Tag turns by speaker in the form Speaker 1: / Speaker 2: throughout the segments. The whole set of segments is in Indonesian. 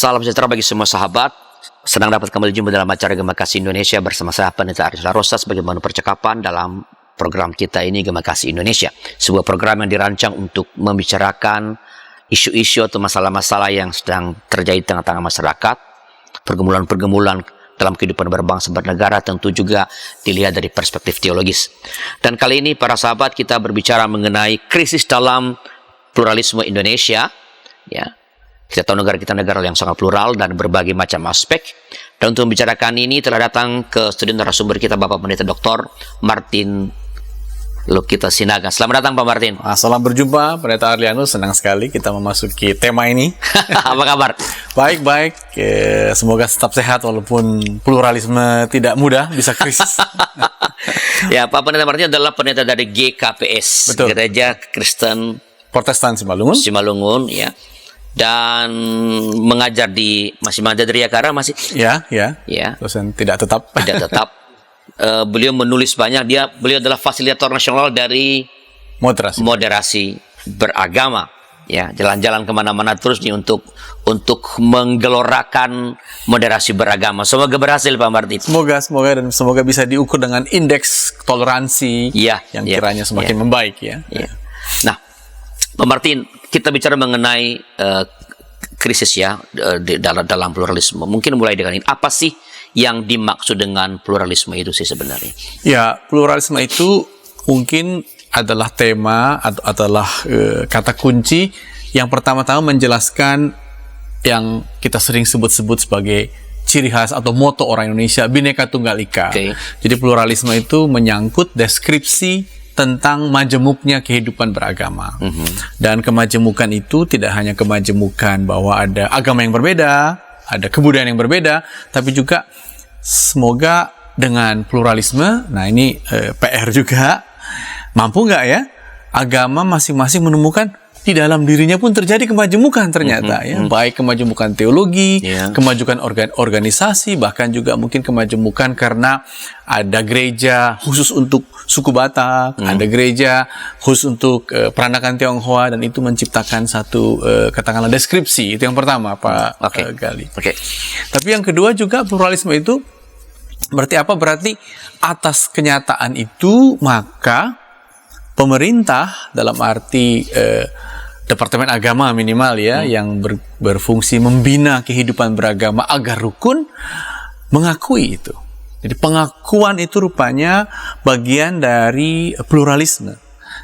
Speaker 1: Salam sejahtera bagi semua sahabat. Senang dapat kembali jumpa dalam acara Gema Kasih Indonesia bersama saya Pendeta Aris Larosa sebagai pandu percakapan dalam program kita ini Gema Kasih Indonesia. Sebuah program yang dirancang untuk membicarakan isu-isu atau masalah-masalah yang sedang terjadi di tengah-tengah masyarakat, pergumulan-pergumulan dalam kehidupan berbangsa bernegara, tentu juga dilihat dari perspektif teologis. Dan kali ini para sahabat kita berbicara mengenai krisis dalam pluralisme Indonesia, ya. Kita tahu negara kita negara yang sangat plural dan berbagai macam aspek. Dan untuk membicarakan ini telah datang ke studio narasumber kita Bapak Pendeta Dr. Martin Lokita Sinaga. Selamat datang Pak Martin.
Speaker 2: Salam berjumpa Pendeta Arlianus, senang sekali kita memasuki tema ini.
Speaker 1: Apa kabar?
Speaker 2: Baik-baik, semoga tetap sehat walaupun pluralisme tidak mudah, bisa krisis.
Speaker 1: Ya, Pak Pendeta Martin adalah pendeta dari GKPS,
Speaker 2: Betul.
Speaker 1: Gereja Kristen
Speaker 2: Protestan Simalungun.
Speaker 1: Simalungun, ya. Dan mengajar masih mengajar di Riakara masih?
Speaker 2: Ya.
Speaker 1: Ya.
Speaker 2: Tidak tetap.
Speaker 1: Tidak tetap. Beliau menulis banyak. Beliau adalah fasilitator nasional dari moderasi beragama. Ya, jalan-jalan kemana-mana terus nih untuk menggelorakan moderasi beragama. Semoga berhasil Pak Martin.
Speaker 2: Semoga bisa diukur dengan indeks toleransi yang kiranya semakin membaik ya.
Speaker 1: Nah, Pak Martin, kita bicara mengenai krisis ya dalam pluralisme. Mungkin mulai dengan ini, apa sih yang dimaksud dengan pluralisme itu sih sebenarnya?
Speaker 2: Ya, pluralisme itu mungkin adalah tema atau adalah kata kunci yang pertama-tama menjelaskan yang kita sering sebut-sebut sebagai ciri khas atau moto orang Indonesia, Bhinneka Tunggal Ika.
Speaker 1: Okay.
Speaker 2: Jadi pluralisme itu menyangkut deskripsi tentang majemuknya kehidupan beragama. Dan kemajemukan itu tidak hanya kemajemukan bahwa ada agama yang berbeda, ada kebudayaan yang berbeda, tapi juga semoga dengan pluralisme, nah ini PR juga, mampu nggak ya agama masing-masing menemukan di dalam dirinya pun terjadi kemajemukan ternyata ya, baik kemajemukan teologi, kemajemukan organisasi, bahkan juga mungkin kemajemukan karena ada gereja khusus untuk suku Batak, ada gereja khusus untuk peranakan Tionghoa, dan itu menciptakan satu katakanlah deskripsi. Itu yang pertama Pak Gali. Tapi yang kedua juga pluralisme itu berarti apa? Berarti atas kenyataan itu maka pemerintah dalam arti Departemen Agama minimal ya, yang berfungsi membina kehidupan beragama agar rukun, mengakui itu. Jadi pengakuan itu rupanya bagian dari pluralisme.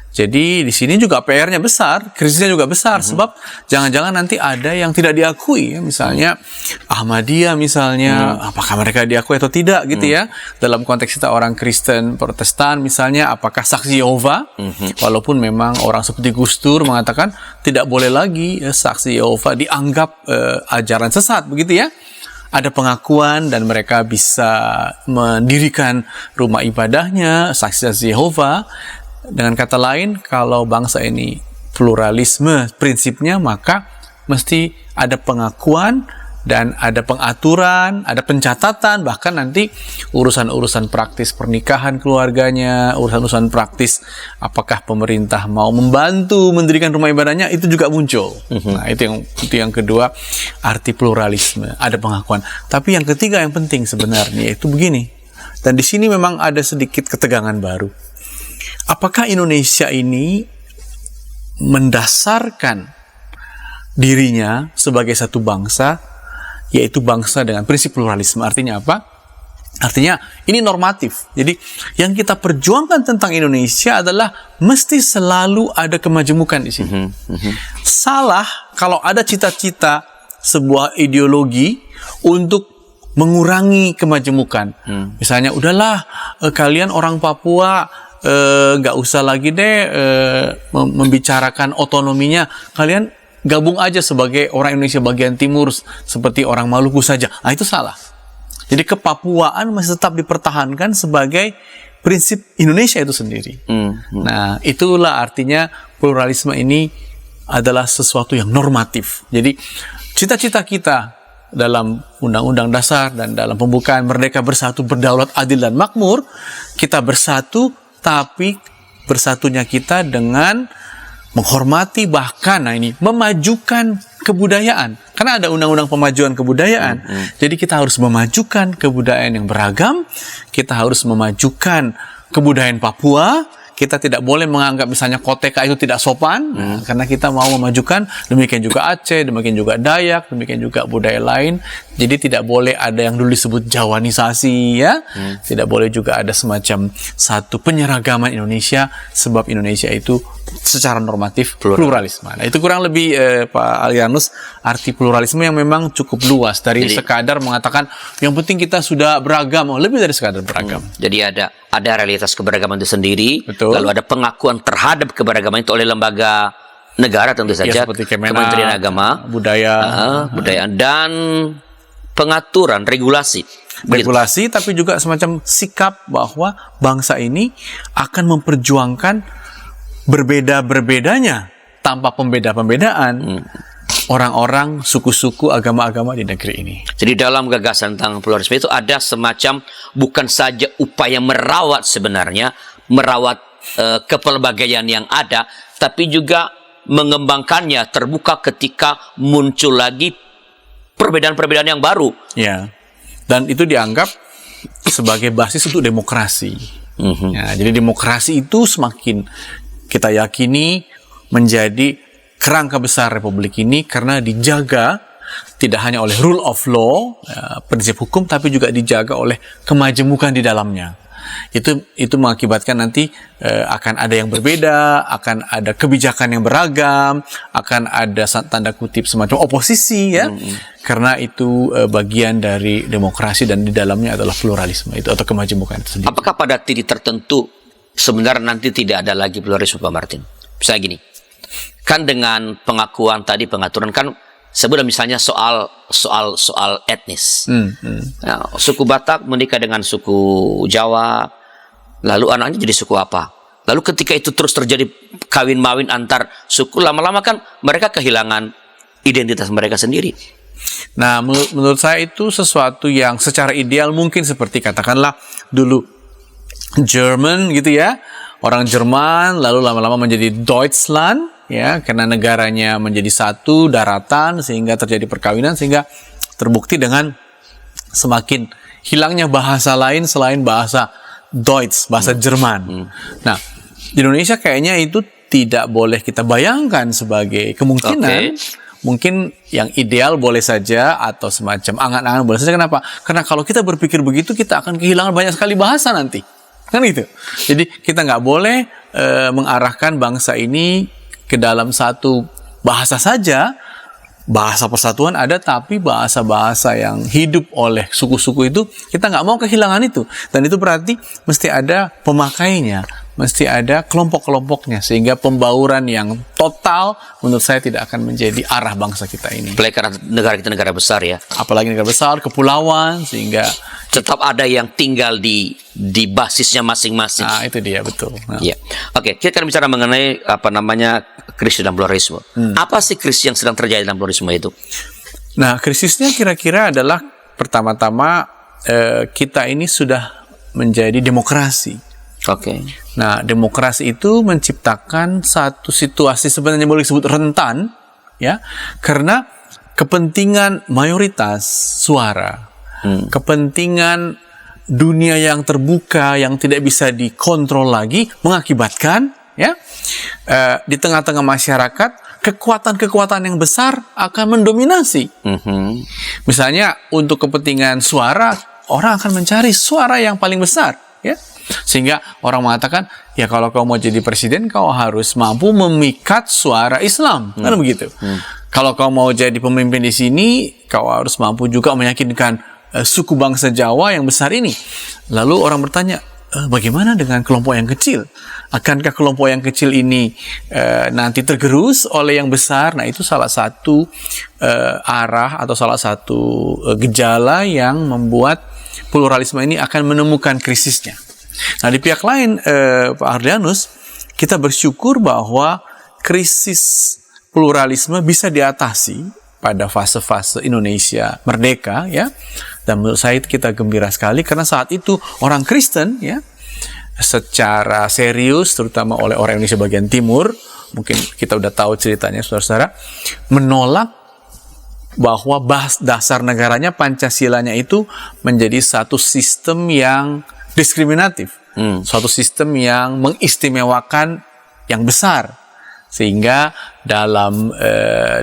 Speaker 2: Jadi di sini juga PR-nya besar, krisisnya juga besar, sebab jangan-jangan nanti ada yang tidak diakui ya, misalnya Ahmadiyah misalnya, apakah mereka diakui atau tidak gitu ya. Dalam konteks kita orang Kristen Protestan misalnya, apakah saksi Yehova, walaupun memang orang seperti Gus Dur mengatakan tidak boleh lagi saksi Yehova dianggap ajaran sesat begitu ya. Ada pengakuan dan mereka bisa mendirikan rumah ibadahnya, saksi-saksi Yehova. Dengan kata lain, kalau bangsa ini pluralisme prinsipnya, maka mesti ada pengakuan dan ada pengaturan, ada pencatatan, bahkan nanti urusan-urusan praktis pernikahan keluarganya, urusan-urusan praktis apakah pemerintah mau membantu mendirikan rumah ibadahnya, itu juga muncul. Nah, itu yang kedua, arti pluralisme, ada pengakuan. Tapi yang ketiga yang penting sebenarnya itu begini. Dan di sini memang ada sedikit ketegangan baru. Apakah Indonesia ini mendasarkan dirinya sebagai satu bangsa, yaitu bangsa dengan prinsip pluralisme? Artinya apa? Artinya ini normatif. Jadi yang kita perjuangkan tentang Indonesia adalah mesti selalu ada kemajemukan di sini. Salah kalau ada cita-cita sebuah ideologi untuk mengurangi kemajemukan. Misalnya, udahlah kalian orang Papua nggak usah lagi deh membicarakan otonominya, kalian gabung aja sebagai orang Indonesia bagian timur seperti orang Maluku saja. Nah, itu salah. Jadi kepapuaan masih tetap dipertahankan sebagai prinsip Indonesia itu sendiri. Nah, itulah artinya pluralisme ini adalah sesuatu yang normatif. Jadi cita-cita kita dalam Undang-Undang Dasar dan dalam pembukaan Merdeka Bersatu, Berdaulat, Adil dan Makmur, kita bersatu, tapi bersatunya kita dengan menghormati, bahkan memajukan kebudayaan. Karena ada undang-undang pemajuan kebudayaan. Jadi kita harus memajukan kebudayaan yang beragam, kita harus memajukan kebudayaan Papua. Kita tidak boleh menganggap misalnya Koteka itu tidak sopan, karena kita mau memajukan, demikian juga Aceh, demikian juga Dayak, demikian juga budaya lain. Jadi tidak boleh ada yang dulu disebut Jawanisasi, ya. Tidak boleh juga ada semacam satu penyeragaman Indonesia, sebab Indonesia itu secara normatif pluralisme. Nah, itu kurang lebih Pak Alianus arti pluralisme yang memang cukup luas dari sekadar mengatakan yang penting kita sudah beragam, lebih dari sekadar beragam.
Speaker 1: Jadi ada realitas keberagaman itu sendiri,
Speaker 2: Betul.
Speaker 1: lalu ada pengakuan terhadap keberagaman itu oleh lembaga negara tentu saja,
Speaker 2: seperti Kemenak,
Speaker 1: Kementerian Agama, budaya dan pengaturan regulasi.
Speaker 2: Regulasi, tapi juga semacam sikap bahwa bangsa ini akan memperjuangkan berbeda-berbedanya tanpa pembeda-pembedaan orang-orang, suku-suku, agama-agama di negeri ini.
Speaker 1: Jadi dalam gagasan tentang pluralisme itu ada semacam bukan saja upaya merawat sebenarnya, merawat kepelbagaian yang ada, tapi juga mengembangkannya terbuka ketika muncul lagi perbedaan-perbedaan yang baru.
Speaker 2: Ya, dan itu dianggap sebagai basis untuk demokrasi. Ya, jadi demokrasi itu semakin kita yakini menjadi kerangka besar Republik ini karena dijaga tidak hanya oleh rule of law, prinsip hukum, tapi juga dijaga oleh kemajemukan di dalamnya. Itu mengakibatkan nanti akan ada yang berbeda, akan ada kebijakan yang beragam, akan ada tanda kutip semacam oposisi, ya. Karena itu bagian dari demokrasi dan di dalamnya adalah pluralisme itu atau kemajemukan itu sendiri.
Speaker 1: Apakah pada titik tertentu sebenarnya nanti tidak ada lagi pluralisme, Pak Martin? Misalnya gini, kan dengan pengakuan tadi, pengaturan kan sebelum misalnya soal etnis. Nah, suku Batak menikah dengan suku Jawa, lalu anaknya jadi suku apa? Lalu ketika itu terus terjadi kawin-mawin antar suku, lama-lama kan mereka kehilangan identitas mereka sendiri.
Speaker 2: Nah, menurut saya itu sesuatu yang secara ideal mungkin seperti katakanlah dulu Jerman gitu ya, orang Jerman lalu lama-lama menjadi Deutschland, ya, karena negaranya menjadi satu daratan sehingga terjadi perkawinan sehingga terbukti dengan semakin hilangnya bahasa lain selain bahasa Deutsch, bahasa Jerman. Nah, di Indonesia kayaknya itu tidak boleh kita bayangkan sebagai kemungkinan. Mungkin yang ideal boleh saja atau semacam angan-angan boleh saja. Kenapa? Karena kalau kita berpikir begitu kita akan kehilangan banyak sekali bahasa nanti. Kan itu. Jadi kita nggak boleh mengarahkan bangsa ini ke dalam satu bahasa saja. Bahasa persatuan ada, tapi bahasa-bahasa yang hidup oleh suku-suku itu kita nggak mau kehilangan itu. Dan itu berarti mesti ada pemakainya, mesti ada kelompok-kelompoknya, sehingga pembauran yang total menurut saya tidak akan menjadi arah bangsa kita ini.
Speaker 1: Apalagi karena negara kita negara besar, ya.
Speaker 2: Apalagi negara besar, kepulauan, sehingga
Speaker 1: tetap ada yang tinggal di basisnya masing-masing.
Speaker 2: Nah, itu dia, betul. Nah.
Speaker 1: Ya. Oke, kita akan bicara mengenai krisis dan pluralisme. Apa sih krisis yang sedang terjadi dalam pluralisme itu?
Speaker 2: Nah, krisisnya kira-kira adalah pertama-tama kita ini sudah menjadi demokrasi.
Speaker 1: Oke.
Speaker 2: Nah, demokrasi itu menciptakan satu situasi sebenarnya boleh disebut rentan, ya, karena kepentingan mayoritas suara, kepentingan dunia yang terbuka yang tidak bisa dikontrol lagi mengakibatkan, ya, di tengah-tengah masyarakat kekuatan-kekuatan yang besar akan mendominasi. Misalnya untuk kepentingan suara, orang akan mencari suara yang paling besar, ya. Sehingga orang mengatakan, ya kalau kau mau jadi presiden, kau harus mampu memikat suara Islam, kan begitu. Kalau kau mau jadi pemimpin di sini, kau harus mampu juga meyakinkan suku bangsa Jawa yang besar ini. Lalu orang bertanya, bagaimana dengan kelompok yang kecil? Akankah kelompok yang kecil ini nanti tergerus oleh yang besar? Nah, itu salah satu arah atau salah satu gejala yang membuat pluralisme ini akan menemukan krisisnya. Nah, di pihak lain, Pak Ardianus, kita bersyukur bahwa krisis pluralisme bisa diatasi pada fase-fase Indonesia merdeka, ya. Dan menurut saya kita gembira sekali karena saat itu orang Kristen, ya, secara serius, terutama oleh orang Indonesia bagian timur, mungkin kita udah tahu ceritanya, saudara-saudara, menolak bahwa dasar negaranya Pancasilanya itu menjadi satu sistem yang diskriminatif, suatu sistem yang mengistimewakan yang besar, sehingga dalam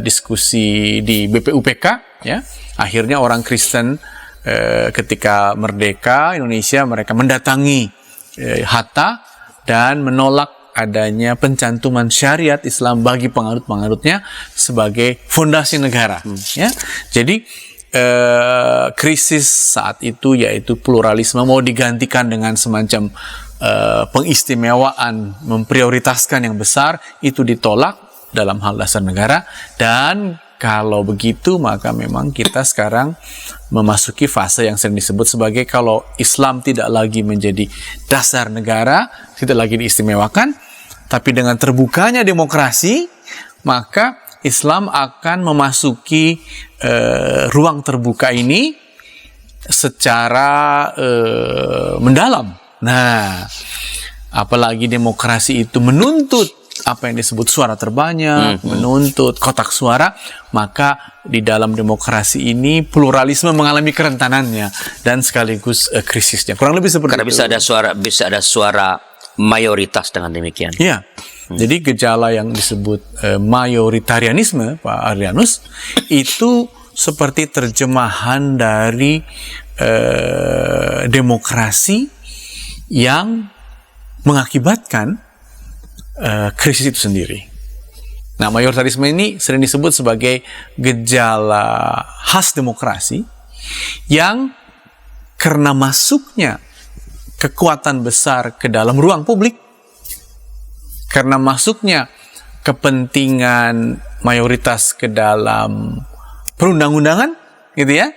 Speaker 2: diskusi di BPUPK, ya, akhirnya orang Kristen ketika merdeka Indonesia mereka mendatangi Hatta dan menolak adanya pencantuman syariat Islam bagi penganut-penganutnya sebagai fondasi negara. Ya. Jadi krisis saat itu yaitu pluralisme mau digantikan dengan semacam pengistimewaan, memprioritaskan yang besar, itu ditolak dalam hal dasar negara. Dan kalau begitu maka memang kita sekarang memasuki fase yang sering disebut sebagai kalau Islam tidak lagi menjadi dasar negara, tidak lagi diistimewakan, tapi dengan terbukanya demokrasi, maka Islam akan memasuki ruang terbuka ini secara mendalam. Nah, apalagi demokrasi itu menuntut apa yang disebut suara terbanyak, menuntut kotak suara, maka di dalam demokrasi ini pluralisme mengalami kerentanannya dan sekaligus krisisnya. Kurang lebih seperti
Speaker 1: Karena
Speaker 2: itu.
Speaker 1: bisa ada suara mayoritas dengan demikian.
Speaker 2: Iya. Jadi gejala yang disebut mayoritarianisme, Pak Adrianus, itu seperti terjemahan dari demokrasi yang mengakibatkan krisis itu sendiri. Nah, mayoritarisme ini sering disebut sebagai gejala khas demokrasi yang karena masuknya kekuatan besar ke dalam ruang publik, karena masuknya kepentingan mayoritas ke dalam perundang-undangan, gitu ya,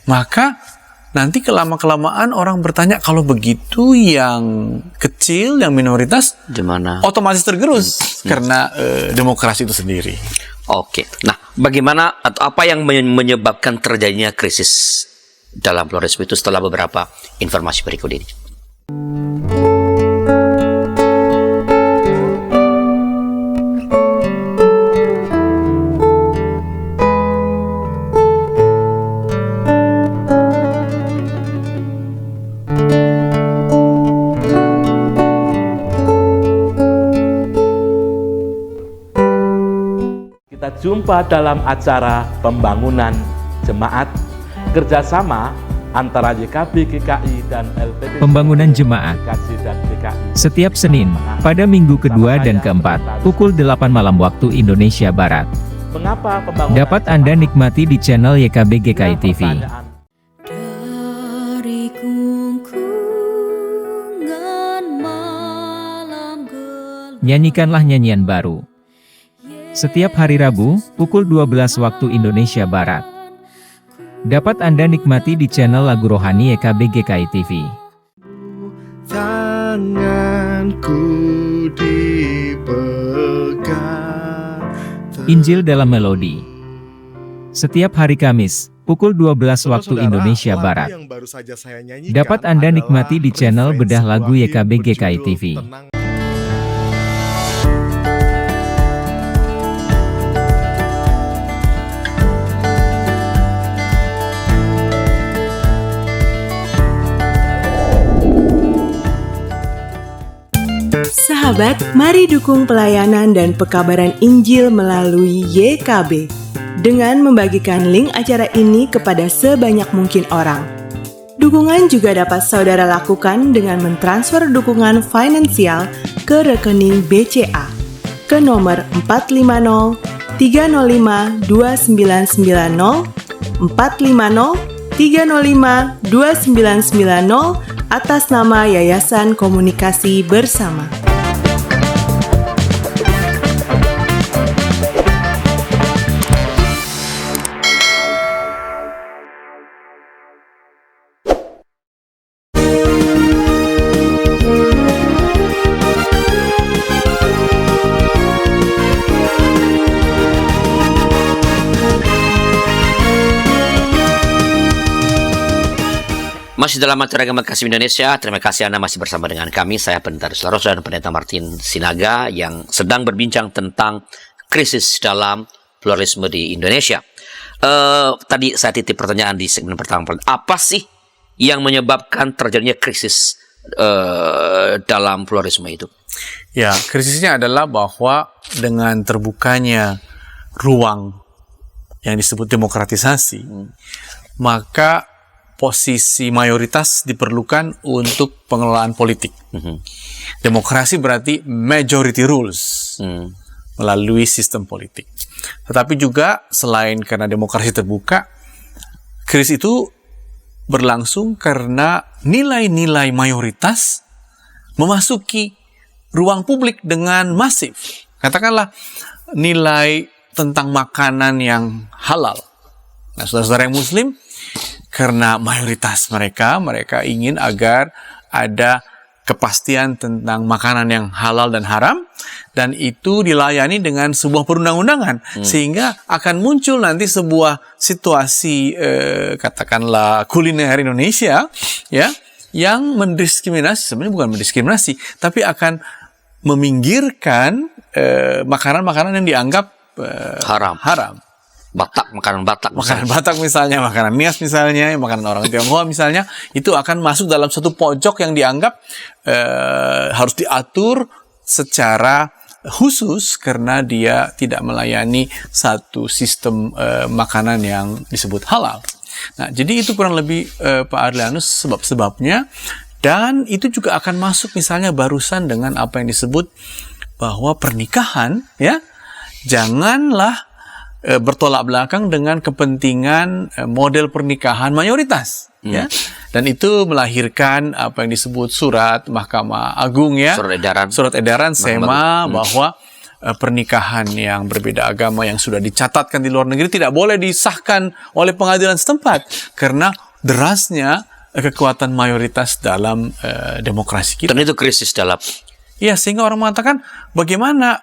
Speaker 2: maka nanti kelama-kelamaan orang bertanya, kalau begitu yang kecil, yang minoritas,
Speaker 1: Gimana?
Speaker 2: otomatis tergerus karena demokrasi itu sendiri.
Speaker 1: Oke. Nah, bagaimana atau apa yang menyebabkan terjadinya krisis dalam pluralisme itu setelah beberapa informasi berikut ini?
Speaker 3: Kita jumpa dalam acara pembangunan jemaat kerjasama antara YKB GKI dan LPP
Speaker 4: Pembangunan jemaat
Speaker 3: GKJ dan GKI.
Speaker 4: setiap Senin pada minggu kedua dan keempat pukul 8 malam waktu Indonesia Barat.
Speaker 3: Mengapa pembangunan
Speaker 4: Dapat Anda
Speaker 3: jemaat?
Speaker 4: nikmati di channel YKB GKI TV.
Speaker 3: Pertanyaan.
Speaker 5: Dari kungkungan malam gelap.
Speaker 4: Nyanyikanlah nyanyian baru. Setiap hari Rabu, pukul 12 waktu Indonesia Barat. Dapat Anda nikmati di channel lagu rohani YKB GKI TV.
Speaker 6: Tanganku dipegang.
Speaker 4: Injil dalam Melodi. Setiap hari Kamis, pukul 12 waktu Indonesia Barat. Dapat Anda nikmati di channel Bedah Lagu YKB GKI TV.
Speaker 7: Sahabat, mari dukung pelayanan dan pekabaran Injil melalui YKB dengan membagikan link acara ini kepada sebanyak mungkin orang. Dukungan juga dapat saudara lakukan dengan mentransfer dukungan finansial ke rekening BCA ke nomor 450 305 2990 450 305 2990 atas nama Yayasan Komunikasi Bersama.
Speaker 1: Masih dalam acara Gema Kasih Indonesia, terima kasih Anda masih bersama dengan kami. Saya Pendeta Selaros dan Pendeta Martin Sinaga yang sedang berbincang tentang krisis dalam pluralisme di Indonesia. Tadi saya titip pertanyaan di segmen pertama. Apa sih yang menyebabkan terjadinya krisis dalam pluralisme itu?
Speaker 2: Ya, krisisnya adalah bahwa dengan terbukanya ruang yang disebut demokratisasi, maka posisi mayoritas diperlukan untuk pengelolaan politik. Demokrasi berarti majority rules melalui sistem politik. Tetapi juga selain karena demokrasi terbuka, krisis itu berlangsung karena nilai-nilai mayoritas memasuki ruang publik dengan masif. Katakanlah nilai tentang makanan yang halal. Nah, saudara-saudara yang Muslim, karena mayoritas mereka ingin agar ada kepastian tentang makanan yang halal dan haram, dan itu dilayani dengan sebuah perundang-undangan, sehingga akan muncul nanti sebuah situasi katakanlah kuliner Indonesia ya, yang mendiskriminasi, sebenarnya bukan mendiskriminasi, tapi akan meminggirkan makanan-makanan yang dianggap haram.
Speaker 1: Makanan Batak
Speaker 2: misalnya, makanan Nias misalnya, makanan orang Tionghoa misalnya, itu akan masuk dalam satu pojok yang dianggap harus diatur secara khusus karena dia tidak melayani satu sistem makanan yang disebut halal. Nah, jadi itu kurang lebih Pak Adrianus sebab-sebabnya, dan itu juga akan masuk misalnya barusan dengan apa yang disebut bahwa pernikahan ya janganlah bertolak belakang dengan kepentingan model pernikahan mayoritas, ya, dan itu melahirkan apa yang disebut surat Mahkamah Agung ya, surat edaran SEMA bahwa pernikahan yang berbeda agama yang sudah dicatatkan di luar negeri tidak boleh disahkan oleh pengadilan setempat karena derasnya kekuatan mayoritas dalam demokrasi kita.
Speaker 1: Dan itu krisis dalam.
Speaker 2: Ya, sehingga orang mengatakan bagaimana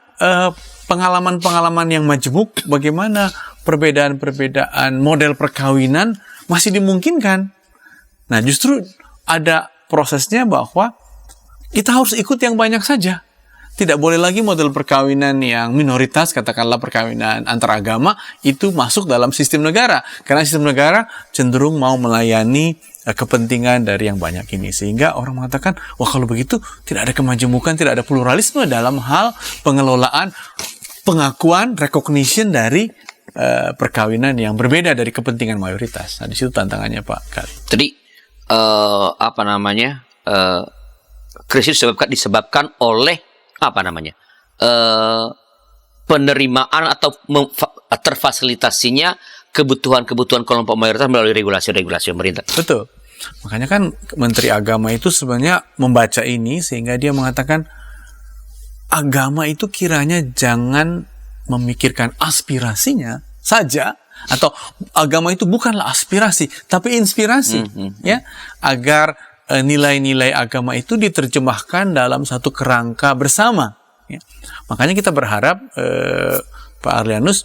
Speaker 2: pengalaman-pengalaman yang majemuk, bagaimana perbedaan-perbedaan model perkawinan masih dimungkinkan. Nah, justru ada prosesnya bahwa kita harus ikut yang banyak saja. Tidak boleh lagi model perkawinan yang minoritas, katakanlah perkawinan antar agama, itu masuk dalam sistem negara. Karena sistem negara cenderung mau melayani kepentingan dari yang banyak ini. Sehingga orang mengatakan, wah kalau begitu tidak ada kemajemukan, tidak ada pluralisme dalam hal pengelolaan, pengakuan, recognition dari perkawinan yang berbeda dari kepentingan mayoritas. Nah, di situ tantangannya Pak Kali.
Speaker 1: Jadi krisis disebabkan oleh penerimaan atau terfasilitasinya kebutuhan-kebutuhan kelompok mayoritas melalui regulasi-regulasi pemerintah.
Speaker 2: Betul. Makanya kan Menteri Agama itu sebenarnya membaca ini sehingga dia mengatakan agama itu kiranya jangan memikirkan aspirasinya saja, atau agama itu bukanlah aspirasi tapi inspirasi, ya, agar nilai-nilai agama itu diterjemahkan dalam satu kerangka bersama. Ya. Makanya kita berharap Pak Adrianus,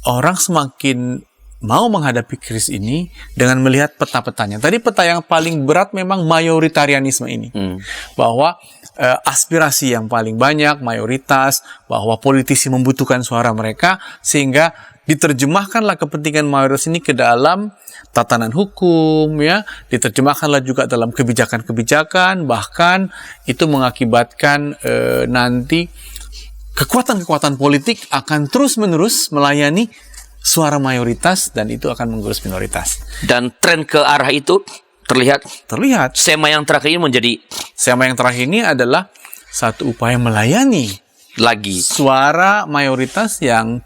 Speaker 2: orang semakin mau menghadapi krisis ini dengan melihat peta-petanya. Tadi peta yang paling berat memang mayoritarianisme ini, bahwa aspirasi yang paling banyak, mayoritas, bahwa politisi membutuhkan suara mereka, sehingga diterjemahkanlah kepentingan mayoritas ini ke dalam tatanan hukum, ya, diterjemahkanlah juga dalam kebijakan-kebijakan, bahkan itu mengakibatkan nanti kekuatan-kekuatan politik akan terus-menerus melayani suara mayoritas dan itu akan menggerus minoritas.
Speaker 1: Dan tren ke arah itu terlihat.
Speaker 2: SEMA yang terakhir ini adalah satu upaya melayani
Speaker 1: lagi
Speaker 2: suara mayoritas yang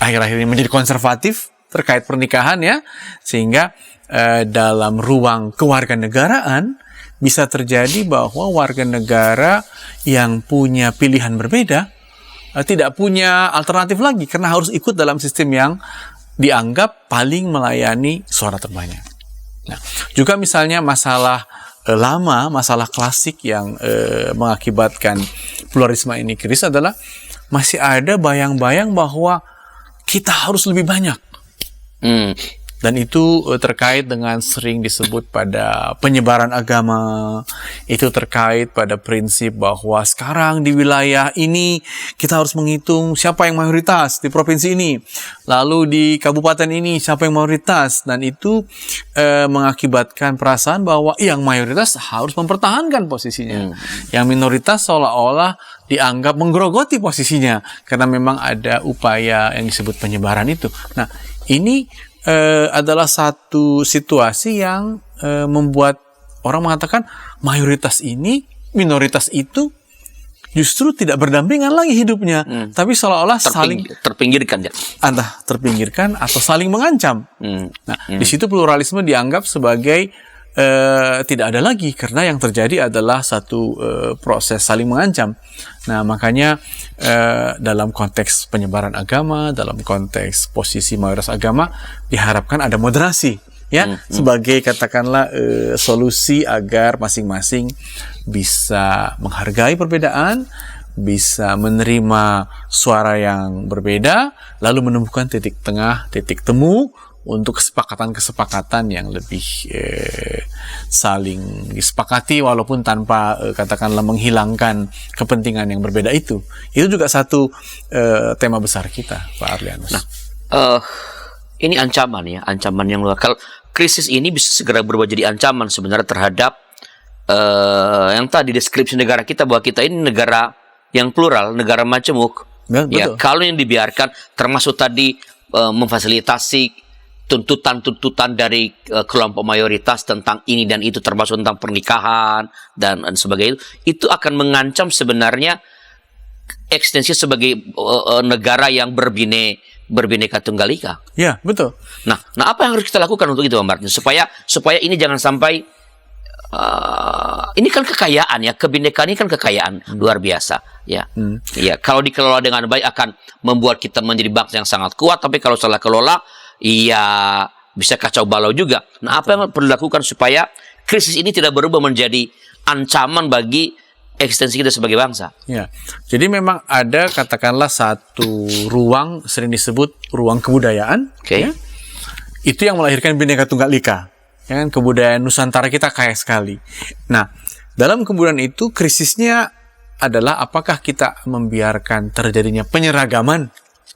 Speaker 2: akhir-akhir ini menjadi konservatif terkait pernikahan, ya, sehingga dalam ruang kewarganegaraan bisa terjadi bahwa warga negara yang punya pilihan berbeda tidak punya alternatif lagi karena harus ikut dalam sistem yang dianggap paling melayani suara terbanyak. Nah, juga misalnya masalah lama, masalah klasik yang mengakibatkan pluralisme ini krisis adalah masih ada bayang-bayang bahwa kita harus lebih banyak. Dan itu terkait dengan sering disebut pada penyebaran agama, itu terkait pada prinsip bahwa sekarang di wilayah ini kita harus menghitung siapa yang mayoritas di provinsi ini, lalu di kabupaten ini siapa yang mayoritas, dan itu mengakibatkan perasaan bahwa yang mayoritas harus mempertahankan posisinya, yang minoritas seolah-olah dianggap menggerogoti posisinya karena memang ada upaya yang disebut penyebaran itu. Nah, ini adalah satu situasi yang membuat orang mengatakan mayoritas ini, minoritas itu justru tidak berdampingan lagi hidupnya, tapi seolah-olah saling
Speaker 1: terpinggirkan ya.
Speaker 2: Entah terpinggirkan atau saling mengancam. Nah, di situ pluralisme dianggap sebagai tidak ada lagi karena yang terjadi adalah satu proses saling mengancam. Nah, makanya dalam konteks penyebaran agama, dalam konteks posisi mayoritas agama diharapkan ada moderasi, ya, sebagai katakanlah solusi agar masing-masing bisa menghargai perbedaan, bisa menerima suara yang berbeda, lalu menemukan titik tengah, titik temu untuk kesepakatan-kesepakatan yang lebih saling disepakati walaupun tanpa katakanlah menghilangkan kepentingan yang berbeda itu. Itu juga satu tema besar kita, Pak Arlianus.
Speaker 1: Nah, ini ancaman ya, ancaman yang luar. Kalau krisis ini bisa segera berubah jadi ancaman sebenarnya terhadap yang tadi deskripsi negara kita, bahwa kita ini negara yang plural, negara majemuk. Ya, kalau yang dibiarkan termasuk tadi memfasilitasi tuntutan-tuntutan dari kelompok mayoritas tentang ini dan itu, termasuk tentang pernikahan dan sebagainya, itu akan mengancam sebenarnya eksistensi sebagai negara yang berbineka tunggal ika.
Speaker 2: Ya, betul.
Speaker 1: Nah, apa yang harus kita lakukan untuk itu, Pak Martin, supaya ini jangan sampai ini kan kekayaan ya, kebinekaan ini kan kekayaan luar biasa ya. Ya, kalau dikelola dengan baik akan membuat kita menjadi bangsa yang sangat kuat, tapi kalau salah kelola, iya bisa kacau balau juga. Nah, apa yang perlu dilakukan supaya krisis ini tidak berubah menjadi ancaman bagi eksistensi kita sebagai bangsa?
Speaker 2: Ya, jadi memang ada katakanlah satu ruang sering disebut ruang kebudayaan. Ya, itu yang melahirkan Bhinneka Tunggal Ika. Ya kan, kebudayaan Nusantara kita kaya sekali. Nah, dalam kebudayaan itu krisisnya adalah apakah kita membiarkan terjadinya penyeragaman,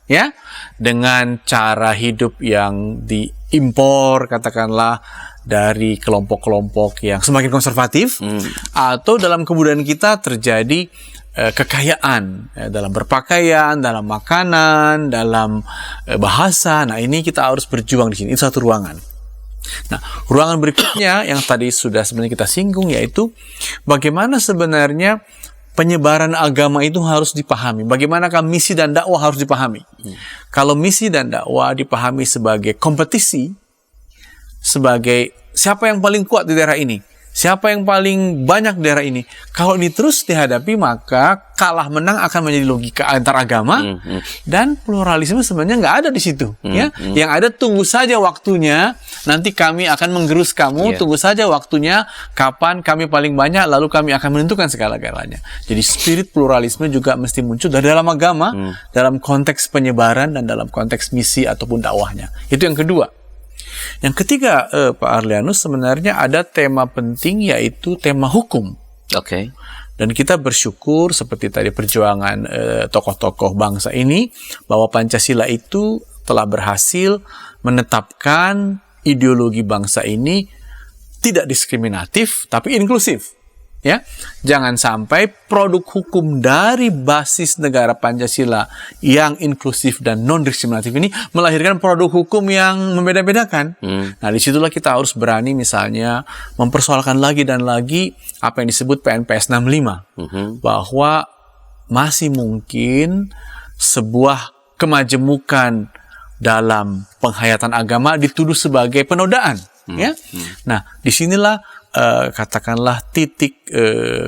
Speaker 2: ya, dengan cara hidup yang diimpor katakanlah dari kelompok-kelompok yang semakin konservatif, atau dalam kebudayaan kita terjadi kekayaan dalam berpakaian, dalam makanan, dalam bahasa. Nah, ini kita harus berjuang di sini. Itu satu ruangan. Nah, ruangan berikutnya yang tadi sudah sebenarnya kita singgung, yaitu bagaimana sebenarnya penyebaran agama itu harus dipahami. Bagaimanakah misi dan dakwah harus dipahami. Kalau misi dan dakwah dipahami sebagai kompetisi, sebagai siapa yang paling kuat di daerah ini, siapa yang paling banyak di daerah ini, kalau ini terus dihadapi, maka kalah menang akan menjadi logika antar agama, dan pluralisme sebenarnya nggak ada di situ. Ya, yang ada tunggu saja waktunya, nanti kami akan menggerus kamu, tunggu saja waktunya kapan kami paling banyak, lalu kami akan menentukan segala-galanya. Jadi spirit pluralisme juga mesti muncul dari dalam agama, dalam konteks penyebaran dan dalam konteks misi ataupun dakwahnya. Itu yang kedua. Yang ketiga, Pak Arlianus, sebenarnya ada tema penting, yaitu tema hukum. Dan kita bersyukur seperti tadi perjuangan tokoh-tokoh bangsa ini, bahwa Pancasila itu telah berhasil menetapkan ideologi bangsa ini tidak diskriminatif tapi inklusif. Ya, jangan sampai produk hukum dari basis negara Pancasila yang inklusif dan non-diskriminatif ini melahirkan produk hukum yang membeda-bedakan. Nah, disitulah kita harus berani misalnya mempersoalkan lagi dan lagi apa yang disebut PNPS 65, bahwa masih mungkin sebuah kemajemukan dalam penghayatan agama dituduh sebagai penodaan. Ya, nah disinilah katakanlah titik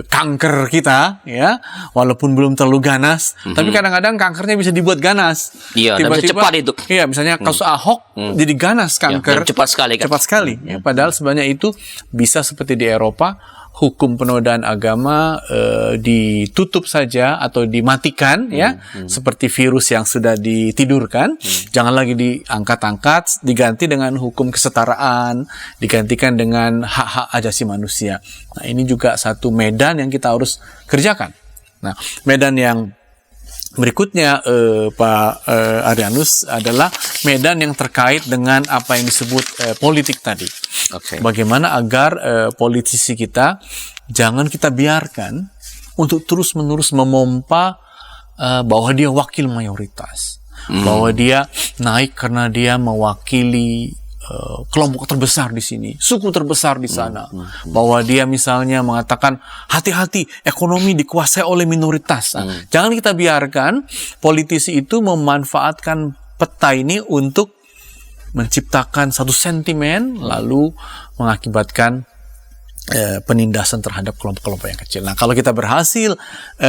Speaker 2: kanker kita, ya, walaupun belum terlalu ganas, tapi kadang-kadang kankernya bisa dibuat ganas.
Speaker 1: Iya, dan bisa cepat itu.
Speaker 2: Iya, misalnya kasus Ahok jadi ganas kanker.
Speaker 1: Cepat sekali kan.
Speaker 2: Cepat sekali. Ya, padahal sebenarnya itu bisa seperti di Eropa, hukum penodaan agama ditutup saja atau dimatikan seperti virus yang sudah ditidurkan, jangan lagi diangkat-angkat, diganti dengan hukum kesetaraan, digantikan dengan hak-hak asasi manusia. Nah, ini juga satu medan yang kita harus kerjakan. Nah, medan yang berikutnya Pak Arianus adalah medan yang terkait dengan apa yang disebut politik tadi.
Speaker 1: Okay.
Speaker 2: Bagaimana agar politisi kita jangan kita biarkan untuk terus-menerus memompa bahwa dia wakil mayoritas, bahwa dia naik karena dia mewakili kelompok terbesar di sini, suku terbesar di sana, bahwa dia misalnya mengatakan hati-hati ekonomi dikuasai oleh minoritas. Nah, jangan kita biarkan politisi itu memanfaatkan peta ini untuk menciptakan satu sentimen lalu mengakibatkan penindasan terhadap kelompok-kelompok yang kecil. Nah, kalau kita berhasil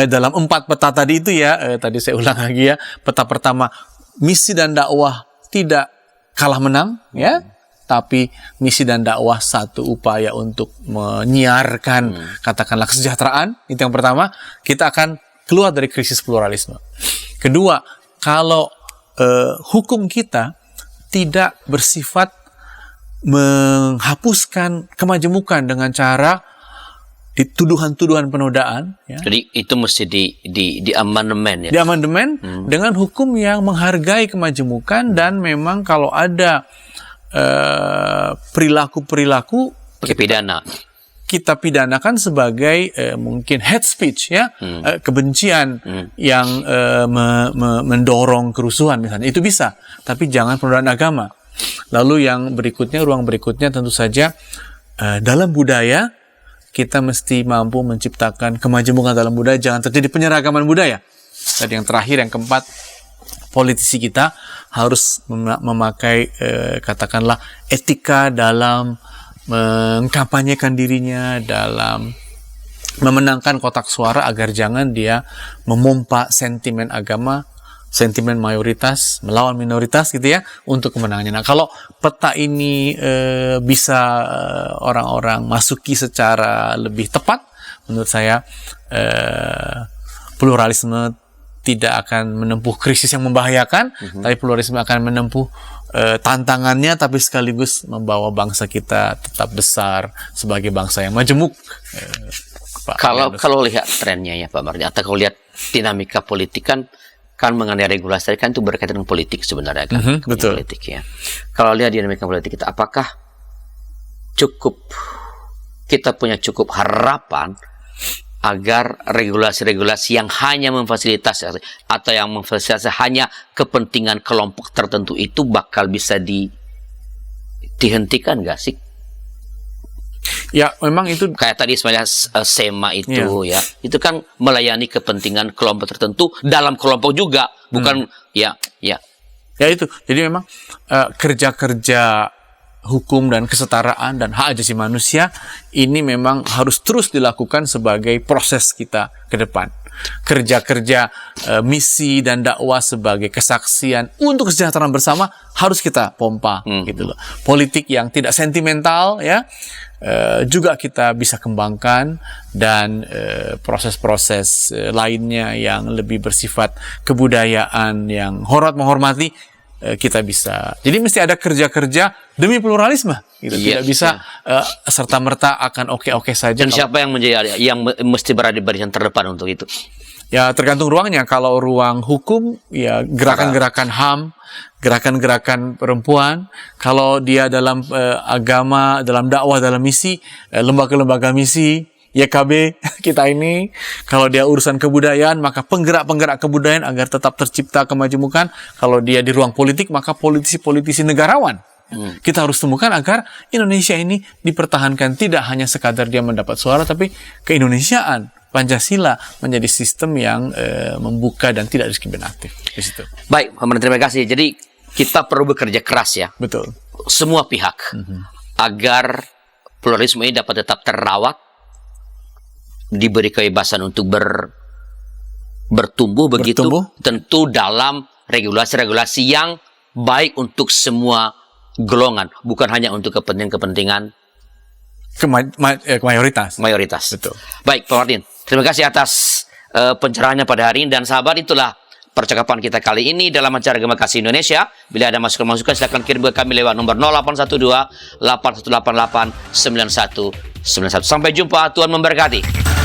Speaker 2: dalam 4 peta tadi itu tadi saya ulang lagi peta pertama, misi dan dakwah tidak kalah menang tapi misi dan dakwah satu upaya untuk menyiarkan katakanlah kesejahteraan, itu yang pertama, kita akan keluar dari krisis pluralisme. Kedua, kalau hukum kita tidak bersifat menghapuskan kemajemukan dengan cara tuduhan-tuduhan penodaan.
Speaker 1: Jadi itu mesti di amandemen
Speaker 2: Di amandemen dengan hukum yang menghargai kemajemukan, dan memang kalau ada perilaku-perilaku
Speaker 1: pidana,
Speaker 2: kita pidanakan sebagai mungkin hate speech kebencian yang mendorong kerusuhan misalnya, itu bisa, tapi jangan penodaan agama. Lalu yang berikutnya, ruang berikutnya tentu saja dalam budaya kita mesti mampu menciptakan kemajemukan dalam budaya, jangan terjadi penyeragaman budaya. Dan yang terakhir, yang keempat, politisi kita harus memakai katakanlah etika dalam mengkampanyekan dirinya, dalam memenangkan kotak suara, agar jangan dia memompa sentimen agama, sentimen mayoritas melawan minoritas gitu untuk kemenangannya. Nah, kalau peta ini bisa orang-orang masuki secara lebih tepat, menurut saya pluralisme tidak akan menempuh krisis yang membahayakan, tapi pluralisme akan menempuh tantangannya, tapi sekaligus membawa bangsa kita tetap besar sebagai bangsa yang majemuk.
Speaker 1: Kalau lihat trennya Pak Mardi, atau kalau lihat dinamika politik kan mengenai regulasi kan itu berkaitan dengan politik sebenarnya
Speaker 2: betul.
Speaker 1: Politik Kalau lihat dinamika politik kita, apakah kita punya cukup harapan agar regulasi-regulasi yang hanya memfasilitasi atau yang memfasilitasi hanya kepentingan kelompok tertentu itu bakal bisa dihentikan nggak sih?
Speaker 2: Ya, memang itu
Speaker 1: kayak tadi sebenarnya SEMA itu itu kan melayani kepentingan kelompok tertentu dalam kelompok juga, bukan ya
Speaker 2: itu. Jadi memang kerja-kerja hukum dan kesetaraan dan hak asasi manusia ini memang harus terus dilakukan sebagai proses kita ke depan. Kerja-kerja misi dan dakwah sebagai kesaksian untuk kesejahteraan bersama harus kita pompa gitu loh. Politik yang tidak sentimental juga kita bisa kembangkan, dan proses-proses lainnya yang lebih bersifat kebudayaan yang menghormati kita bisa. Jadi mesti ada kerja-kerja demi pluralisme gitu. Tidak bisa serta-merta akan oke-oke saja.
Speaker 1: Dan siapa yang mesti berada di barisan terdepan untuk itu?
Speaker 2: Ya tergantung ruangnya. Kalau ruang hukum, ya gerakan-gerakan HAM, gerakan-gerakan perempuan. Kalau dia dalam agama, dalam dakwah, dalam misi, lembaga-lembaga misi, YKB kita ini. Kalau dia urusan kebudayaan, maka penggerak-penggerak kebudayaan agar tetap tercipta kemajemukan. Kalau dia di ruang politik, maka politisi-politisi negarawan. Kita harus temukan agar Indonesia ini dipertahankan, tidak hanya sekadar dia mendapat suara, tapi keindonesiaan. Pancasila menjadi sistem yang membuka dan tidak diskriminatif di situ.
Speaker 1: Baik, Pak Menteri, terima kasih. Jadi kita perlu bekerja keras
Speaker 2: Betul.
Speaker 1: Semua pihak agar pluralisme ini dapat tetap terawat, diberi kebebasan untuk bertumbuh begitu, tentu dalam regulasi-regulasi yang baik untuk semua golongan, bukan hanya untuk kepentingan
Speaker 2: mayoritas.
Speaker 1: Mayoritas.
Speaker 2: Betul.
Speaker 1: Baik, Pak Martin. Terima kasih atas pencerahannya pada hari ini. Dan sahabat, itulah percakapan kita kali ini dalam acara Gema Kasih Indonesia. Bila ada masukan-masukan, silakan kirim ke kami lewat nomor 0812 8188 9191. Sampai jumpa, Tuhan memberkati.